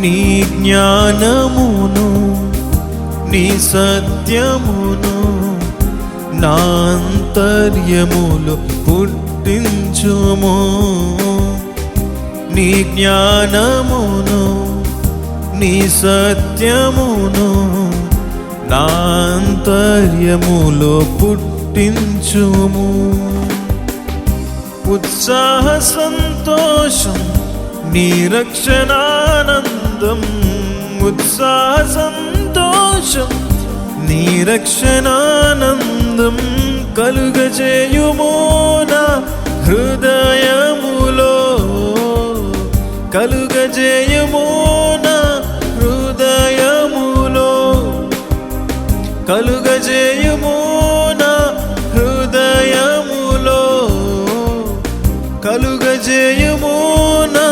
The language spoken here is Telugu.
నీ జ్ఞానమును నీ సత్యమును నా అంతర్యములో పుట్టించుము. నీ జ్ఞానమును నీ సత్యమును నా అంతర్యములో పుట్టించుము. ఉత్సాహ సంతోషం నీ రక్షణానందం, ఉత్సాహ సంతోషం నీ రక్షణానందం కలుగజేయుము నా హృదయములో, కలుగజేయుము నా హృదయములో, కలుగజేయు